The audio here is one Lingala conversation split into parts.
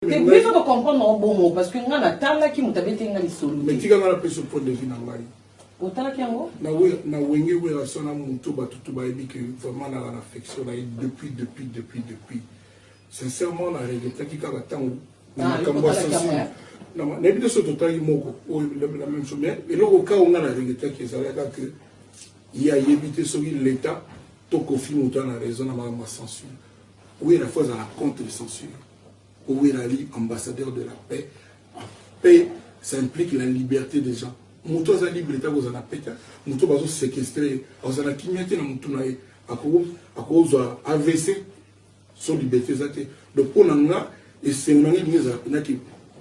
Tu es besoin de comprendre un bon mot parce que nous avons qui nous avons été solo. Mais tu as la personne pour de vie dans la vie. Autant qu'il y a un mot. Na wenge relation na muto batutu ba ebi que vraiment na l'affection là depuis. Sincèrement na regrette qui ka batango. Na kamba sensible. Na na bi so total moko la même chose mais et le cas on a la regrette qui ça que il y a évité sur l'état to confie muto na raison na ma censure. Oui la fois à la contre censure. Oui la ambassadeur de la paix. La paix ça implique la liberté des gens. Muto za libre l'état vous en a pété. Muto bazo séquestré, vous en a kimyate na muto na à cause AVC son liberté zate. Donc pour nanga et c'est nanga dinga na ki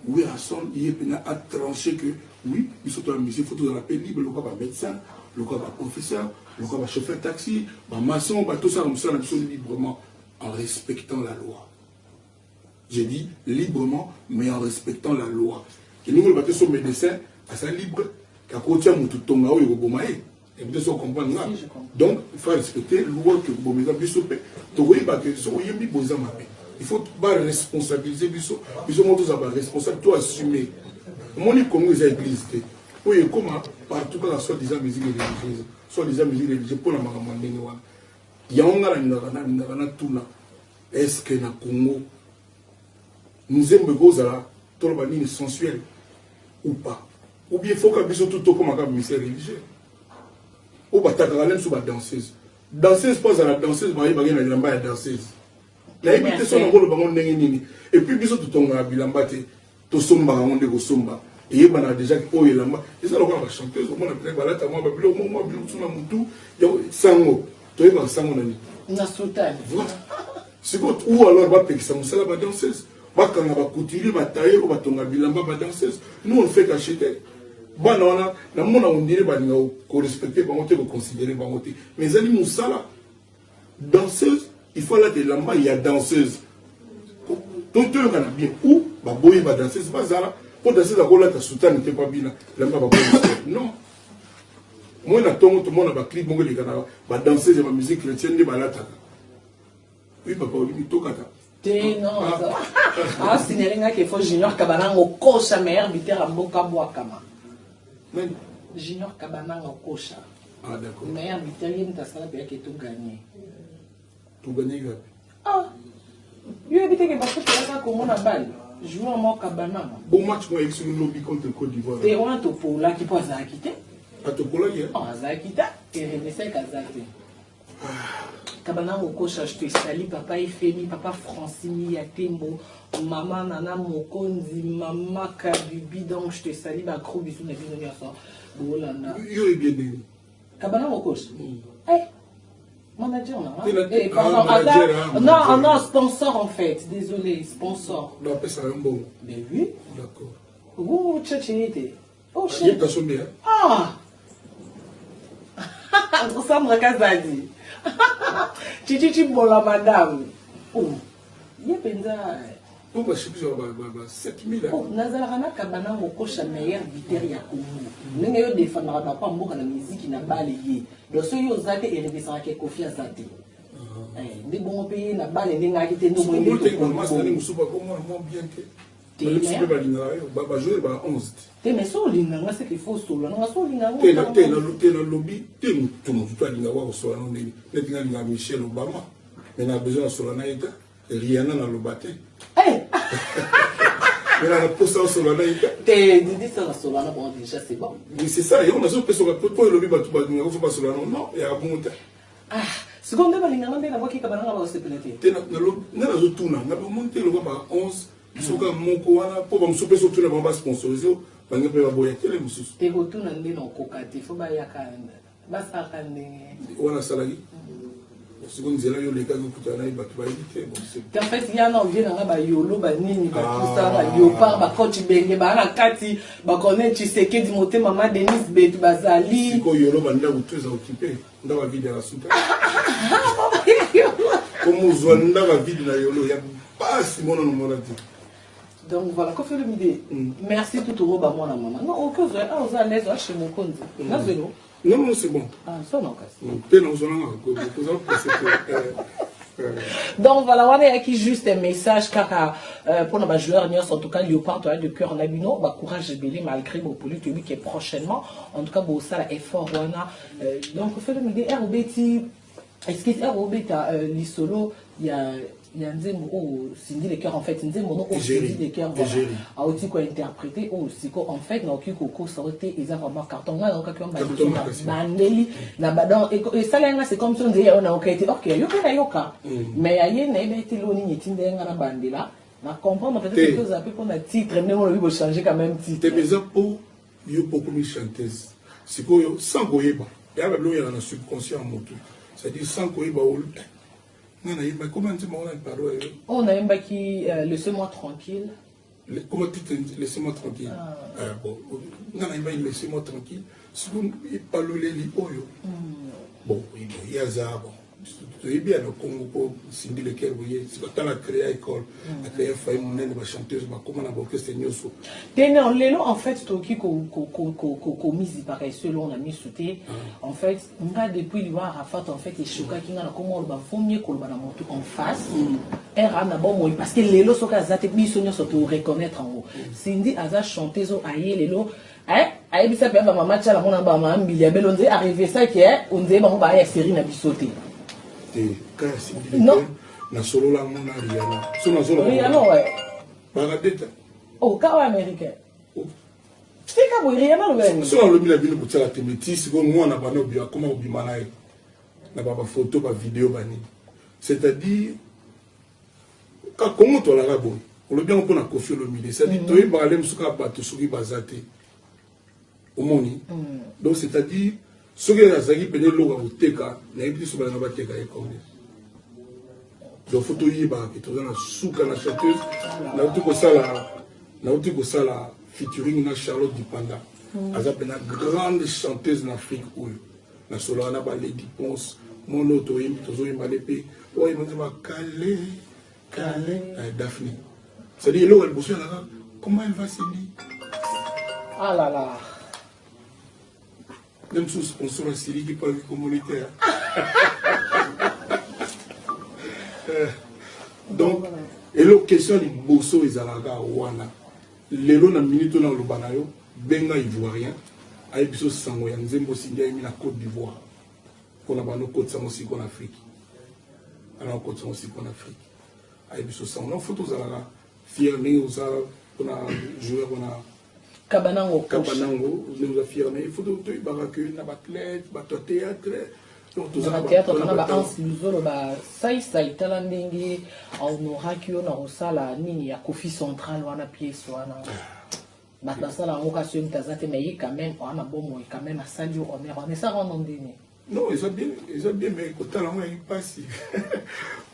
oui à son il a tranché que oui, il faut il faut dans la paix libre le quoi médecin, le quoi professeur, le quoi chauffeur taxi, maçon, tout ça comme ça librement en respectant la loi. J'ai dit librement mais en respectant la loi. Et nous le bateau son médecin à sa libre donc, il faut respecter la loi que vous avez respectée. Il faut pas responsabiliser. Il faut responsable, toi assumer. Moi, je comme les églises. Oui, comment partout dans la soi-disant musique religieuse, soi-disant musique religieuse, pour la maramandine. Il y a un tout là. Est-ce que na Congo, nous aimons tout le sensuel ou pas? Ou bien il faut que nous tout comme un ministère religieux. Ou bien il faut que nous danseuse. Danseuse, pas à la danseuse, mais il y a une danseuse. La évité son rôle de et puis nous tout on a bilamba to somba on de somba et il y a déjà oh il lamba et ça la chanteuse on a peut-être balata moi babilo moi bilo tuna mutu sango to y sango nani na sultan c'est quoi ou alors va payer ça la danseuse va quand on va couturier va tailler ou va tonga bilamba va danseuse nous on fait qu'acheter. Bon, on dirait qu'on respecte, qu'on considère, mais les animaux, ça, danseuse, il faut là de l'amba, il y a danseuse. Donc, tu as bien où, boy, va danser, c'est pas ça. Pour danser, la rola, ta soutane n'était pas bien. L'amba va non. Moi, tout le monde a clip, mon gars, va danser, ma musique chrétienne, de balata. Oui, papa, on dit, tout kata. Non, ah, c'est une qu'il faut junior cabana au coach à meilleur biteur à Boka Boakama. Junior Kabana au coach. Ah, d'accord. Meilleur biteur, il y a ça qui tout gagné. Tout gagné, ah, il y a des gens qui ont comme on a balle. Jouer en mort Kabana. Bon match, moi, avec une lobby contre le Côte d'Ivoire. Tu as un topo là qui peut s'acquitter. Un topo là, il y a. Ah, s'acquitter. Et remettre à Zaki. Kabana au coach, je te salue, papa Efemi, papa Francini, Yatembo, maman Nana Mokonzi, maman Kabibi, donc je te salue, bah, gros bisous, na bisous, na ça. Bolanda. Yo est bien né. Kabana au coach. Eh, manager, non. Non, non, sponsor en fait, désolé, sponsor. Non, après ça un bon. Mais oui. D'accord. Où tchatchinité. Oh, chérie. Il y a bien. Ah. Ressemble à Kazadi. Chichichi bola madame. Oh, il y a penza. Oh, bah, je sais plus, 7000. Oh, Nazarana Kabana Mokosha meilleur bitter ya Congo. Nous ne défendra pas beaucoup la musique n'a pas lié. Donc, ceux qui ont zate et les descendants qui confient à zate. Des bons pays n'a pas les nègres qui étaient nommés. Mais so linga c'est qu'il faut solo na so linga le lobby tout le monde solo na Michelle Obama mais on a besoin de solo na ita Rihanna na lobate mais la poste solo na ita te dis ça solo na bon déjà c'est bon mais c'est ça et on a so personne pour le lobby ba tout ba faut pas solo non il y a bon ah seconde ba linga na ba ki kabana ba se pelete te na lo na zo tuna na ba monter le ba 11 soka moko wana po ba msope so tuna ba sponsoriser bange pe ba boya tele mususu te ko tuna ndino kokati fo ba yakanda basa kande wana salagi seconde zela yo le kago kutana ba tu ba éviter bon c'est en fait il y a non vient na ba yolo ba nini ba tout ça ba yopar ba coach benge ba na kati ba connaître Tshisekedi di moté maman Denise Betu bazali ko yolo ba nda utuza occupé nda ba vide la soupe comme zo nda ba vide na yolo ya pas si mon nom on a dit. Donc voilà, qu'on fait le midi. Merci tout au monde, moi, maman. Non, aucun jour, on a l'aise chez mon compte. Non, non, c'est bon. Ah, ça, non, casse. Non, non, Donc voilà, on a qui juste un message car pour nos joueurs, en tout cas, Léopard de cœur Nabino, courage belé malgré mon politique qui est prochainement. En tout cas, ça l'effort donc fait le midi ROBT. Est-ce que ROBT l'isolo il y a Nzembo oh Cindy les cœurs en fait Nzembo non oh Cindy les cœurs voilà a aussi quoi interpréter oh c'est quoi en fait non qui coco sortait ils ont vraiment carton là donc quand on bandeli na badon et ça là c'est comme si on disait on a été ok yoka mais aïe n'a pas été l'oni ni tinde na bandela na comprendre peut-être que ça peut qu'on a titre mais on veut changer quand même titre t'es besoin pour yo pour comme chanteuse c'est quoi sans goyeba il y a même il y a un subconscient moto c'est-à-dire sans goyeba comment tu m'as parlé? On a un qui laissez-moi tranquille. Comment tu te dis laissez-moi tranquille? Bon, on a un laissez-moi tranquille. Si vous parlez les lipoyo. Bon, il y a ça. Bon, c'est bien le Congo pour Cindy lequel vous voyez. C'est quand on a créé l'école, on a créé Faye Mounen, la chanteuse, comment on a bloqué ces news. En fait, c'est qui qu'on mise par selon on a mis sous thé. En fait, on a depuis le voir Rafat en fait et choqué qui n'a comment on va faut mieux qu'on va monter en face. Era na bon parce que les lots sont casés bisogno se reconnaître en haut. Cindy a chanté zo aïe les lots. Aïe bisa pe ba mama tchala mona ba mama mbilia belonze arrivé ça qui est on dit ba ba ya série na bisoté. Non. Na solo la mona Rihanna. Solo solo. Rihanna ouais. Baradeta. Oh, kawa américain. C'est ka bo Rihanna le ben. Solo le bila bino kutala temeti siko moi na bano bia comment obimana e. Na ba photo ba vidéo bani. C'est-à-dire quand comment toi la rabo. On le bien pour na Koffi Olomide. C'est-à-dire toi ba alem suka bato suki bazate. Au moni. Donc c'est-à-dire ce que la zagi pene loga uteka na ibiti suba na bateka e comme donc photo yiba qui toza na suka na chanteuse na uti ko sala featuring na Charlotte Dupanda aza pena grande chanteuse en Afrique ou na solo na ba Lady Ponce mon auto yimbi tozo yimba lepe o yimba ma Kale Daphne c'est-à-dire là elle bosse là comment elle va s'aimer ah là là. Même sous sponsor à Syrie qui parle communautaire. Donc, et l'autre question du bosso et Zalaga Wana. Les lots na minute dans le banayo, benga ivoirien, a épisode sango ya nzembo sindia emi na Côte d'Ivoire. Pour la bano Côte sango si en Afrique. Alors Côte sango si en Afrique. A épisode sango. Non, photo Zalaga. Fier-né aux Arabes, on a joué, on a. Kabanango, nous affirmons, il faut que tu aies un athlète, un théâtre. Un théâtre, on a un silo, ça y est, talandingi, on aura qui on a ça la nini, à Koffi central, on a pièce, on a. Maintenant, ça, la vocation de Tazate, mais quand même, on a bon, quand même, à Sadio, on est ça, on a donné. Non, ils ont bien, mais quand on a pas si.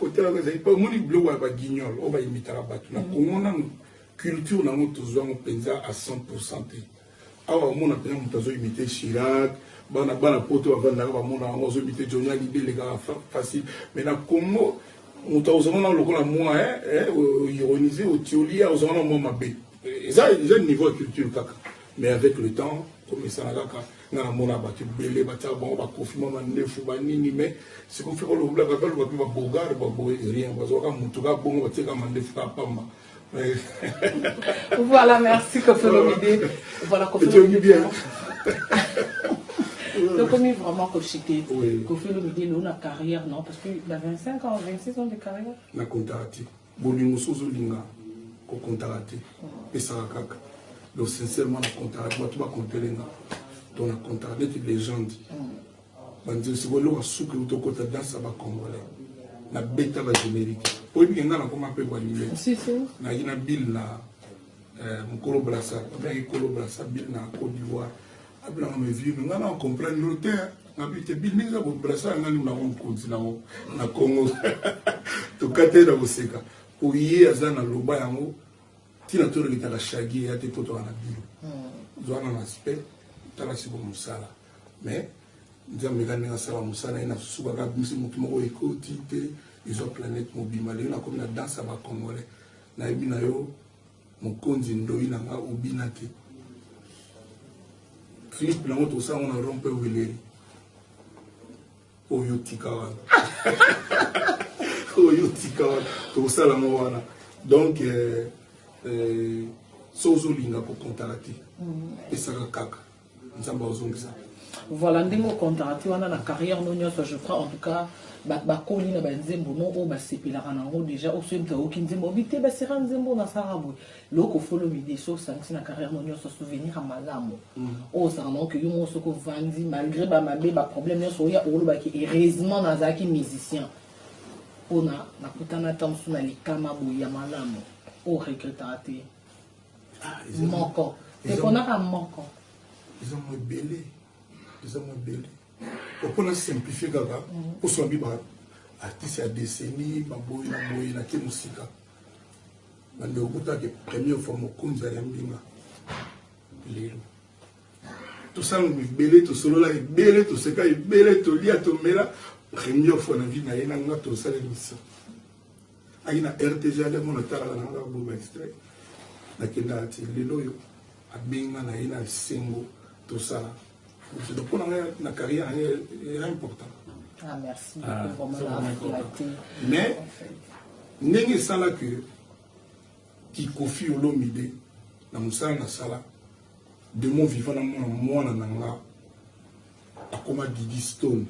Quand on a pas, on a bleu, on va guignol, on va imiter la battue. On a culture na moto zo penza à 100%. Awa mona penza moto zo imiter Chirac, bana poto avanda ba mona zo imiter Johnny Hallyday les gars facile. Mais na Congo moto zo na lokola moi ironiser au tiolia zo na moi mabe. Ça déjà niveau culture kaka. Mais avec le temps comme ça na kaka na mona ba tibele ba ta bon ba confirmer ma nefu ba nini mais c'est qu'on fait le blague ba ba bogar ba boy rien ba zo ka moto ka bon ba tika ma nefu ka pamba. Voilà, merci Koffi Olomide. Voilà, Koffi Olomide. Donc, comme il vraiment Koffi Olomide, il a une carrière, non? Parce qu'il a 25 ans, 26 ans de carrière. Na kontarati. Bolingo sozo linga. Ko kontarati. Et ça kaka. Donc, sincèrement, na kontarati. Moi, tu vas compter les gars. Donc, na kontarati, c'est une légende. Bandi, c'est bon, souk, ou to kota dans ça va congolais. Na beta va générique. Oui, bien, on a comment peut voir l'île. Si, si. Na ina bill na Mukolo Brassa, après Mukolo Brassa bill na Côte d'Ivoire. Après on me vu, on a comprendre l'auteur. Na bill te bill neza bo Brassa na nous na on compte na Congo. To kate na boseka. Pour y azana loba yango. Tina to rekita la shagi ya te poto na bill. Zwana na aspect tala sibo musala. Mais nous avons gagné à Salah Moussana, il y a souvent des écoutes, ils ont planète mobile, il y a comme la danse à ma congolais. Na ibina yo, mon konzi ndoi na nga ubinate. Philippe na moto ça on a rompu au Oyo Tikawa. au salon wana donc sozo linga ko kontarati et ça kaka nzamba ozongisa voilà ndemo kontarati wana na carrière no nyonso je crois en tout cas ba koli na ba nzembo no o ba sepelaka nango déjà o so mta oki nzembo bité ba sera nzembo na sarabwe loko follow midi so sanksi na carrière no nyonso souvenir malamu o sa non que yo mo so ko vandi malgré ba mabe ba problème nyonso ya o lo ba ki heureusement na zaki musicien ona nakutana tamsu na likama boya malamu o regrettate moko te konaka moko ils ont belé pour simplifier gaga pour son biba artiste à décennie baboy na ke musika bande okuta que première fois mokunza ya mbinga lelo tout ça nous belé tout solo là belé tout ce cas belé tout lia tout mera première fois na vie na yena nga tout ça l'émission aina RTG de mon tala na nga bo extrait na kenda ati lelo yo abinga na yena singo tout ça. Donc, on a une carrière importante. Ah, merci. Mais, n'est-ce pas que qui confie au l'omide, dans mon salon, de mon vivant, dans mon nanga, à comme Didi Stone,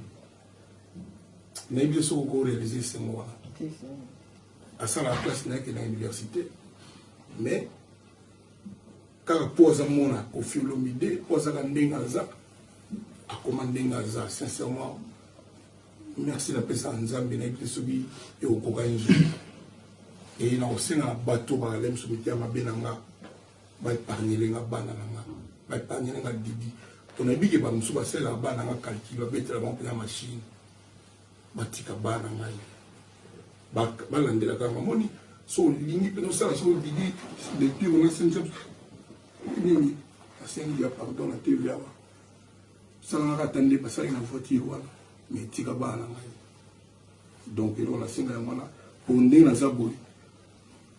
n'est-ce pas ce qu'on réalisé ce mois. À ça, la place n'est que dans l'université. Mais, quand on pose un monde, on confie au l'omide, pose un dengaza. À commander Gaza, sincèrement, merci la personne en Zambie, et au Koganji. Et il y a aussi un bateau, par exemple, sur le terrain, va épargner les banana, va épargner les Didi. On a dit que nous sommes la banana calcul, va mettre la machine, va tika banana. Va lander la camamoni, so ligne, nous sommes sur Didi, depuis on a 5 ans. Il y a pardon, la TVA. Ça n'a pas attendu parce qu'il y a une voiture, mais il y a un donc, il y a un pour nous, dans la boue,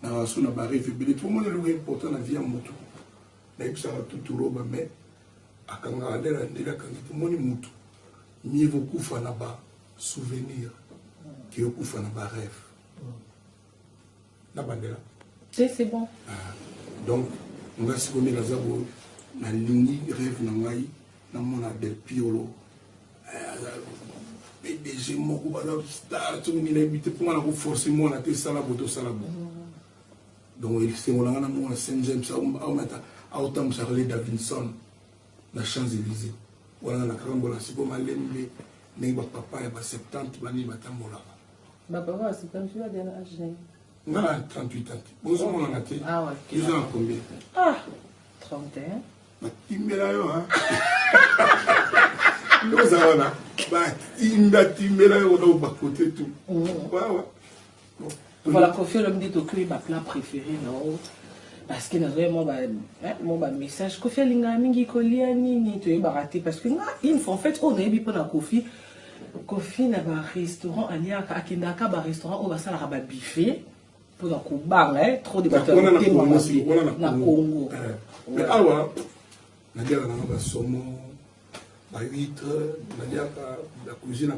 dans la zone de barre, tout le monde est important dans la vie en moto. Il y a tout le monde, mais à quand on a tout le monde est moto. Mieux vaut qu'on fasse un souvenir que qu'on fasse un rêve. La bandera. C'est bon. Donc, on va se connaître dans la boue, dans la ligne rêve, dans la na mona del piolo PDG moko ba star tout ni lebite pour na ko forcer moi na te sala boto sala bo donc il se ngona na mona Saint James au mata autant Charlie Davidson na Champs-Élysées wala na karambola siko malembe ne ba papa ya ba 70 bani batambola ba papa c'est comme tu as de l'âge ngala 38 ans bonjour mon ngate ah ouais ils ont combien ah 31 Batimela yo hein. Nous avons batimela yo dans bas côté tout. Ouais. Voilà Kofi l'homme dit que ma plat préféré non parce que vraiment mon message Kofi linga mingi kolia nini tu es baraté parce que une fois en fait on est bien pour la Kofi na ba restaurant aliaka akindaka ba restaurant on va ça la ba buffet pour la kubanga trop de bateaux na Congo. Mais alors la guerre dans le saumon, la huître, la cuisine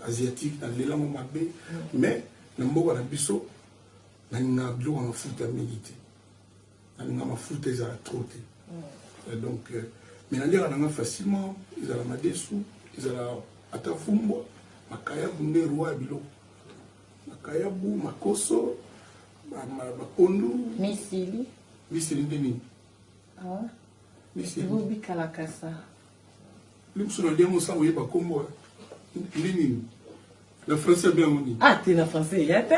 asiatique, dans les langues mabé, mais le mot à la bisso, la n'ablo en foot à militer. La n'a foot à trotter. Donc, mais la guerre dans facilement, ils ont la madessou, ils ont la atafumbo, ma kayabu ne roi bilo, ma kayabu, ma koso, ma pondu, Missili Deni. Ah. Bobi Kalakasa. Le monsieur n'a pas ça, vous voyez pas comment. Le français bien moni. Ah, tu es le français, ya te.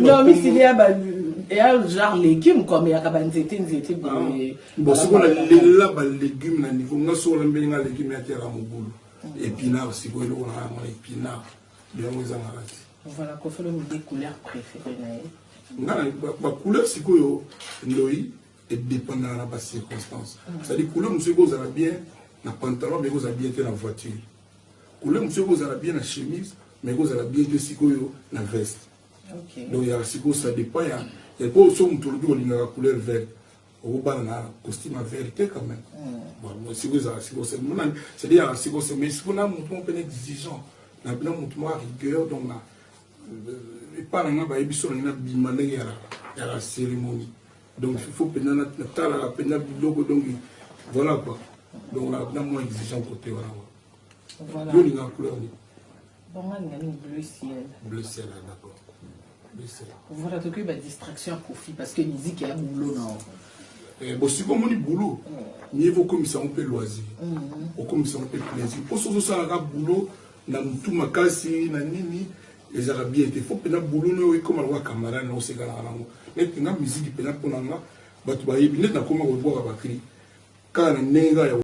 Non, mais s'il y a genre légumes comme il y a des nzete bon, c'est qu'on a les légumes na niveau nga so la mbenga légumes ya terra mobulu. Épinard c'est quoi le on a épinard. Bien vous en arrêtez. Voilà, qu'on fait le des couleurs préférées na. Ma couleur c'est quoi Loi et dépendant de la circonstance. C'est-à-dire couleur monsieur vous avez bien na pantalon mais vous avez bien dans la voiture. Couleur monsieur vous avez bien la chemise mais vous avez bien de sikoyo na veste. OK. Donc il y a siko ça dépend il y a pas aussi on tout le la couleur verte. Au bas na costume vert quand même. Bon si vous avez c'est-à-dire si vous mais si on a un peu exigeant na bina mutu mo rigueur donc na et pas na ba ebiso na bima na ya la cérémonie donc il faut pendant na tala pendant logo donc voilà quoi donc là na moins exigeant côté voilà yo linga couleur ni bon man ngani bleu ciel d'accord bleu ciel voilà donc il y a distraction à profit parce que musique est à boulot non bon si comme on dit boulot ni faut comme ça on peut loisir ou comme ça on peut plaisir pour ce ça la boulot na tout makasi na nini les arabes il faut pendant boulot no comme alwa camarade no se gala nango mais na musique pendant pour nanga batu ba yebi net na koma ko boka bakri kana nenga ya